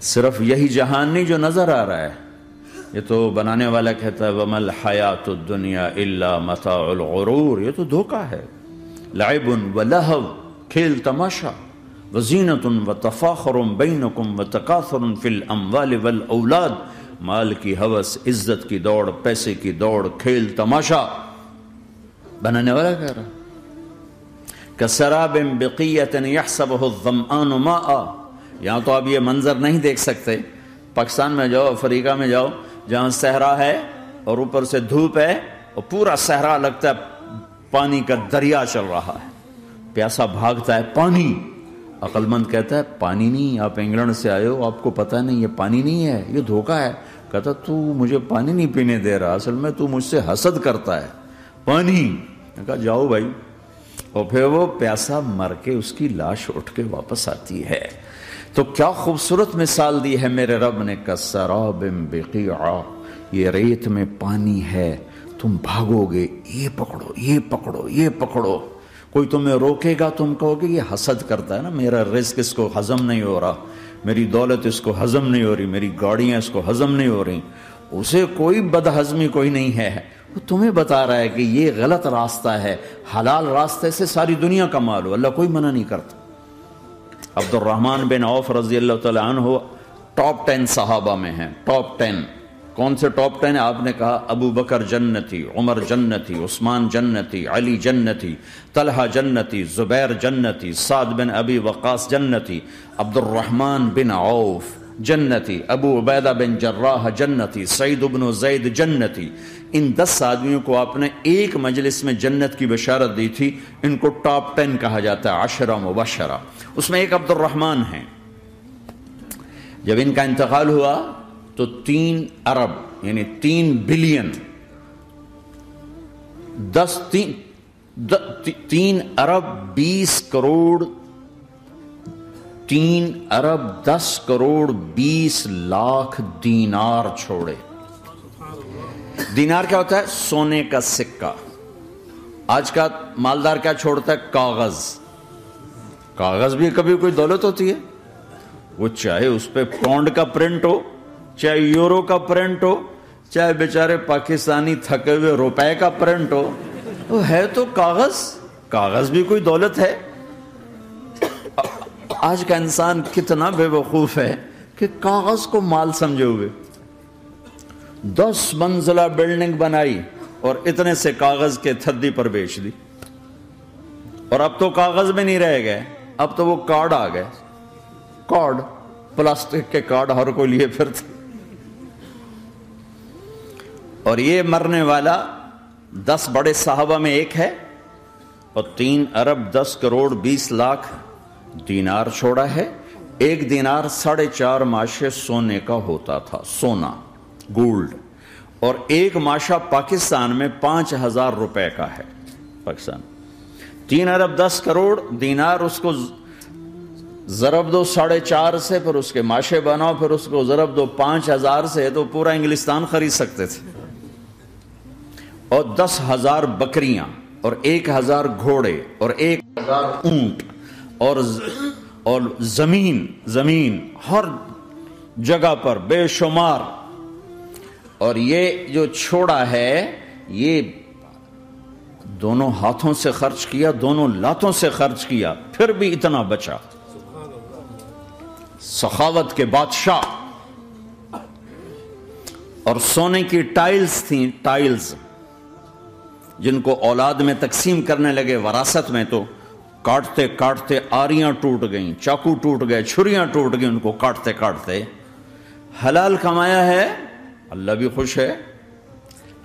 صرف یہی جہان نہیں جو نظر آ رہا ہے، یہ تو بنانے والا کہتا ہے وَمَا الْحَيَاةُ الدُّنْيَا إِلَّا مَتَاعُ الْغُرُورِ، یہ تو دھوکہ ہے. لعب ولہو، کھیل تماشا، وزینۃ وتفاخر بینکم وتکاثر فی الاموال والاولاد، مال کی ہوس، عزت کی دوڑ، پیسے کی دوڑ، کھیل تماشا. بنانے والا کہہ رہا کسراب بقیۃ یحسبہ الظمآن ماء. یہاں تو آپ یہ منظر نہیں دیکھ سکتے، پاکستان میں جاؤ، افریقہ میں جاؤ، جہاں صحرا ہے اور اوپر سے دھوپ ہے اور پورا صحرا لگتا ہے پانی کا دریا چل رہا ہے، پیاسا بھاگتا ہے پانی. عقل مند کہتا ہے پانی نہیں، آپ انگلینڈ سے آئے ہو، آپ کو پتہ نہیں یہ پانی نہیں ہے، یہ دھوکہ ہے. کہتا تو مجھے پانی نہیں پینے دے رہا، اصل میں تو مجھ سے حسد کرتا ہے. پانی. کہا جاؤ بھائی. اور پھر وہ پیاسا مر کے اس کی لاش اٹھ کے واپس آتی ہے. تو کیا خوبصورت مثال دی ہے میرے رب نے، کسراب بقیع، یہ ریت میں پانی ہے، تم بھاگو گے، یہ پکڑو، یہ پکڑو، یہ پکڑو. کوئی تمہیں روکے گا، تم کہو گے یہ حسد کرتا ہے نا، میرا رزق اس کو ہضم نہیں ہو رہا، میری دولت اس کو ہضم نہیں ہو رہی، میری گاڑیاں اس کو ہضم نہیں ہو رہی. اسے کوئی بدہضمی کوئی نہیں ہے، وہ تمہیں بتا رہا ہے کہ یہ غلط راستہ ہے، حلال راستے سے ساری دنیا کا مال ہو. اللہ کوئی منع نہیں کرتا. عبد الرحمن بن عوف رضی اللہ تعالی عنہ ٹاپ 10 صحابہ میں ہیں. ٹاپ 10 کون سے ٹاپ 10 آپ نے کہا؟ ابو بکر جنتی، عمر جنتی، عثمان جنتی، علی جنتی، طلحہ جنتی، زبیر جنتی، سعد بن ابی وقاص جنتی، عبد الرحمن بن عوف جنتی، ابو عبیدہ بن جراح جنتی، سعید بن زید جنتی. ان 10 آدمیوں کو آپ نے ایک مجلس میں جنت کی بشارت دی تھی. ان کو ٹاپ 10 کہا جاتا ہے، 10 مبشرہ. اس میں ایک عبد الرحمن ہیں. جب ان کا انتقال ہوا تو 3 ارب یعنی 3 بلین 3 ارب 20 کروڑ 3 ارب 10 کروڑ 20 لاکھ دینار چھوڑے. دینار کیا ہوتا ہے؟ سونے کا سکہ. آج کا مالدار کیا چھوڑتا ہے؟ کاغذ. کاغذ بھی کبھی کوئی دولت ہوتی ہے، وہ چاہے اس پہ پاؤنڈ کا پرنٹ ہو، چاہے یورو کا پرنٹ ہو، چاہے بیچارے پاکستانی تھکے ہوئے روپے کا پرنٹ ہو، وہ ہے تو کاغذ. کاغذ بھی کوئی دولت ہے. آج کا انسان کتنا بے وقوف ہے کہ کاغذ کو مال سمجھے ہوئے. 10 منزلہ بلڈنگ بنائی اور اتنے سے کاغذ کے تھدی پر بیچ دی. اور اب تو کاغذ میں نہیں رہ گئے، اب تو وہ کارڈ آ گئے. کارڈ، پلاسٹک کے کارڈ ہر کوئی لیے پھرتے. اور یہ مرنے والا 10 بڑے صحابہ میں ایک ہے اور 3 ارب 10 کروڑ 20 لاکھ دینار چھوڑا ہے. ایک دینار 4.5 ماشے سونے کا ہوتا تھا، سونا، گولڈ. اور ایک ماشا پاکستان میں 5,000 روپے کا ہے. پاکستان 3 ارب 10 کروڑ دینار، اس کو ضرب دو 4.5 سے، پھر اس کے ماشے بناؤ، پھر اس کو ضرب دو 5,000 سے، تو پورا انگلستان خرید سکتے تھے. اور 10,000 بکریاں اور 1,000 گھوڑے اور 1,000 اونٹ اور زمین ہر جگہ پر بے شمار. اور یہ جو چھوڑا ہے یہ دونوں ہاتھوں سے خرچ کیا، دونوں لاتوں سے خرچ کیا، پھر بھی اتنا بچا. سخاوت کے بادشاہ. اور سونے کی ٹائلز تھیں، ٹائلز جن کو اولاد میں تقسیم کرنے لگے وراثت میں، تو کاٹتے کاٹتے آریاں ٹوٹ گئیں، چاقو ٹوٹ گئے، چھریاں ٹوٹ گئیں، ان کو کاٹتے کاٹتے. حلال کمایا ہے، اللہ بھی خوش ہے.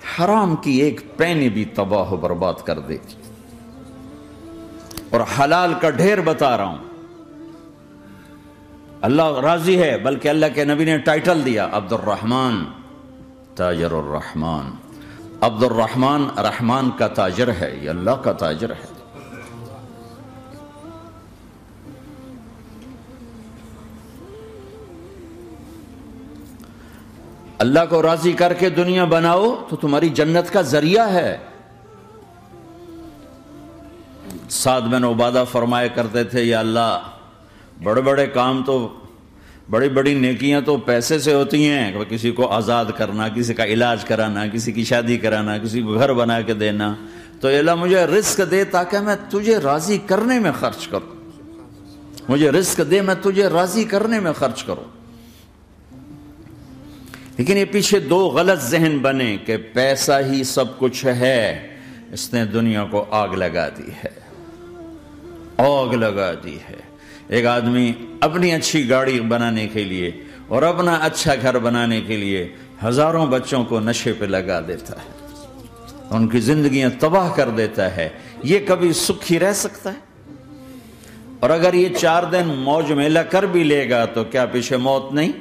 حرام کی ایک پینی بھی تباہ و برباد کر دے گی. اور حلال کا ڈھیر بتا رہا ہوں، اللہ راضی ہے. بلکہ اللہ کے نبی نے ٹائٹل دیا عبد الرحمن تاجر الرحمن. عبد الرحمن رحمان کا تاجر ہے، یہ اللہ کا تاجر ہے. اللہ کو راضی کر کے دنیا بناؤ تو تمہاری جنت کا ذریعہ ہے. سعد بن عبادہ فرمایا کرتے تھے، یا اللہ بڑے بڑے کام تو بڑی بڑی نیکیاں تو پیسے سے ہوتی ہیں، کسی کو آزاد کرنا، کسی کا علاج کرانا، کسی کی شادی کرانا، کسی کو گھر بنا کے دینا. تو اللہ مجھے رزق دے تاکہ میں تجھے راضی کرنے میں خرچ کروں، مجھے رزق دے میں تجھے راضی کرنے میں خرچ کروں. لیکن یہ پیچھے دو غلط ذہن بنے کہ پیسہ ہی سب کچھ ہے. اس نے دنیا کو آگ لگا دی ہے، آگ لگا دی ہے. ایک آدمی اپنی اچھی گاڑی بنانے کے لیے اور اپنا اچھا گھر بنانے کے لیے ہزاروں بچوں کو نشے پہ لگا دیتا ہے، ان کی زندگیاں تباہ کر دیتا ہے. یہ کبھی سکھی رہ سکتا ہے؟ اور اگر یہ 4 دن موج میلہ کر بھی لے گا تو کیا پیچھے موت نہیں؟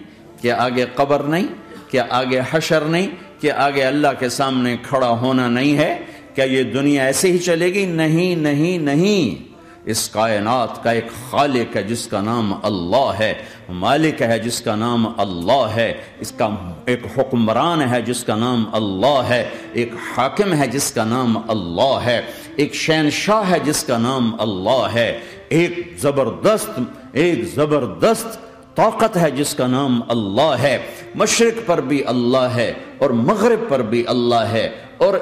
کیا آگے قبر نہیں؟ کیا آگے حشر نہیں؟ کیا آگے اللہ کے سامنے کھڑا ہونا نہیں ہے؟ کیا یہ دنیا ایسے ہی چلے گی؟ نہیں نہیں نہیں. اس کائنات کا ایک خالق ہے جس کا نام اللہ ہے، مالک ہے جس کا نام اللہ ہے، اس کا ایک حکمران ہے جس کا نام اللہ ہے، ایک حاکم ہے جس کا نام اللہ ہے، ایک شہنشاہ ہے جس کا نام اللہ ہے، ایک زبردست طاقت ہے جس کا نام اللہ ہے. مشرق پر بھی اللہ ہے اور مغرب پر بھی اللہ ہے اور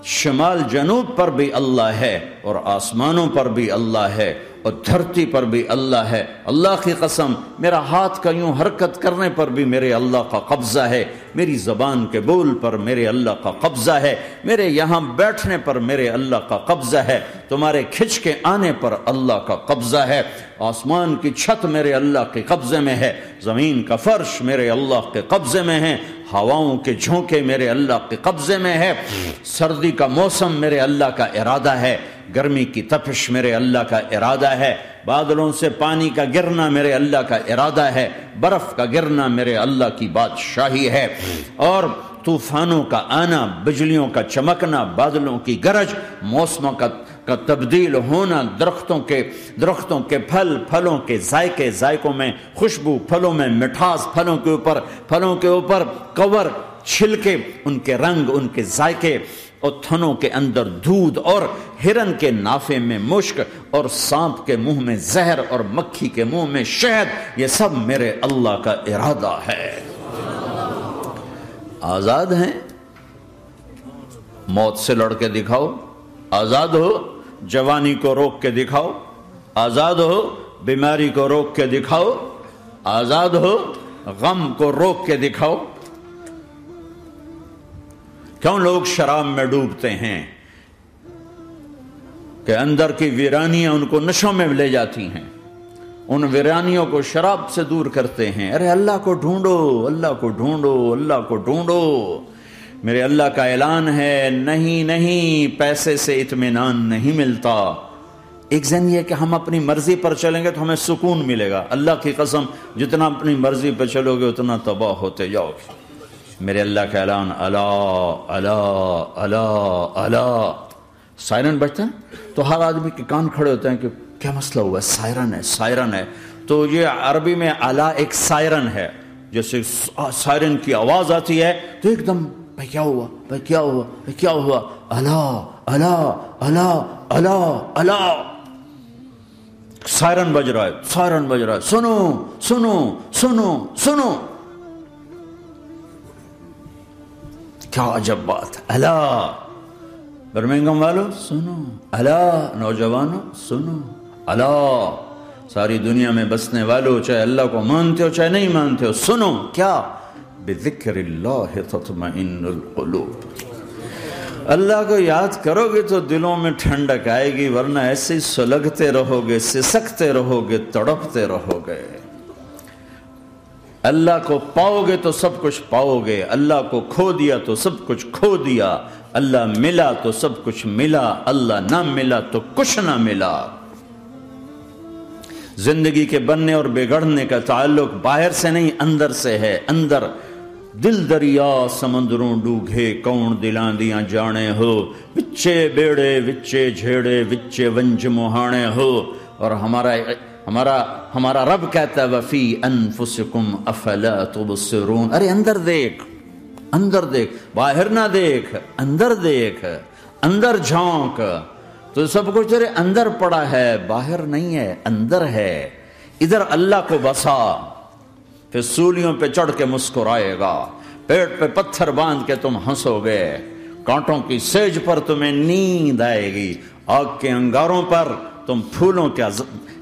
شمال جنوب پر بھی اللہ ہے اور آسمانوں پر بھی اللہ ہے اور دھرتی پر بھی اللہ ہے. اللہ کی قسم، میرا ہاتھ کا یوں حرکت کرنے پر بھی میرے اللہ کا قبضہ ہے، میری زبان کے بول پر میرے اللہ کا قبضہ ہے، میرے یہاں بیٹھنے پر میرے اللہ کا قبضہ ہے، تمہارے کھچ کے آنے پر اللہ کا قبضہ ہے. آسمان کی چھت میرے اللہ کے قبضے میں ہے، زمین کا فرش میرے اللہ کے قبضے میں ہے، ہواؤں کے جھونکے میرے اللہ کے قبضے میں ہے، سردی کا موسم میرے اللہ کا ارادہ ہے، گرمی کی تپش میرے اللہ کا ارادہ ہے، بادلوں سے پانی کا گرنا میرے اللہ کا ارادہ ہے، برف کا گرنا میرے اللہ کی بادشاہی ہے، اور طوفانوں کا آنا، بجلیوں کا چمکنا، بادلوں کی گرج، موسموں کا تبدیل ہونا، درختوں کے پھلوں کے ذائقوں میں خوشبو، پھلوں میں مٹھاس، پھلوں کے اوپر کور، چھلکے، ان کے رنگ، ان کے ذائقے، اور تھنوں کے اندر دودھ، اور ہرن کے نافے میں مشک، اور سانپ کے منہ میں زہر، اور مکھی کے منہ میں شہد، یہ سب میرے اللہ کا ارادہ ہے. آزاد ہیں؟ موت سے لڑ کے دکھاؤ. آزاد ہو؟ جوانی کو روک کے دکھاؤ. آزاد ہو؟ بیماری کو روک کے دکھاؤ. آزاد ہو؟ غم کو روک کے دکھاؤ. کیوں لوگ شراب میں ڈوبتے ہیں؟ کہ اندر کی ویرانیاں ان کو نشوں میں لے جاتی ہیں، ان ویرانیوں کو شراب سے دور کرتے ہیں. ارے اللہ کو ڈھونڈو، اللہ کو ڈھونڈو، اللہ کو ڈھونڈو. میرے اللہ کا اعلان ہے، نہیں، پیسے سے اطمینان نہیں ملتا. ایک ذہن یہ کہ ہم اپنی مرضی پر چلیں گے تو ہمیں سکون ملے گا. اللہ کی قسم، جتنا اپنی مرضی پہ چلو گے اتنا تباہ ہوتے جاؤ گے. میرے اللہ کا اعلان، اللہ اللہ اللہ اللہ. سائرن بجتا ہے تو ہر آدمی کے کان کھڑے ہوتے ہیں کہ کیا مسئلہ ہوا ہے؟ سائرن ہے. تو یہ عربی میں الا ایک سائرن ہے. جیسے سائرن کی آواز آتی ہے تو ایک دم بھائی کیا ہوا؟ اللہ اللہ اللہ اللہ اللہ. سائرن بج رہا ہے، سنو سنو سنو سنو. کیا عجب بات. اللہ برمنگم والو سنو، اللہ نوجوانوں سنو، اللہ ساری دنیا میں بسنے والو، چاہے اللہ کو مانتے ہو چاہے نہیں مانتے ہو، سنو. کیا؟ بذکر اللہ تطمئن القلوب. اللہ کو یاد کرو گے تو دلوں میں ٹھنڈک آئے گی، ورنہ ایسے ہی سلگتے رہو گے، سسکتے رہو گے، تڑپتے رہو گے. اللہ کو پاؤ گے تو سب کچھ پاؤ گے، اللہ کو کھو دیا تو سب کچھ کھو دیا. اللہ ملا تو سب کچھ ملا، اللہ نہ ملا تو کچھ نہ ملا. زندگی کے بننے اور بگڑنے کا تعلق باہر سے نہیں اندر سے ہے. اندر دل دریا سمندروں ڈوگے، کون دلاں دیاں جانے ہو، وچے بیڑے وچے جھیڑے وچے ونج مہانے ہو. اور ہمارا رب کہتا ہے وفی انفسکم افلا تبصرون. ارے اندر دیکھ، باہر نہ دیکھ، اندر جھونک. تو سب کچھ تیرے اندر پڑا ہے، باہر نہیں ہے، اندر ہے. ادھر اللہ کو بسا. پھر سولیوں پہ چڑھ کے مسکرائے گا، پیٹ پہ پتھر باندھ کے تم ہنسو گے، کانٹوں کی سیج پر تمہیں نیند آئے گی، آگ کے انگاروں پر تم پھولوں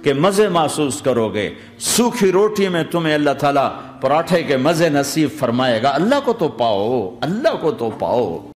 کے مزے محسوس کرو گے، سوکھی روٹی میں تمہیں اللہ تعالیٰ پراٹھے کے مزے نصیب فرمائے گا۔ اللہ کو تو پاؤ، اللہ کو تو پاؤ۔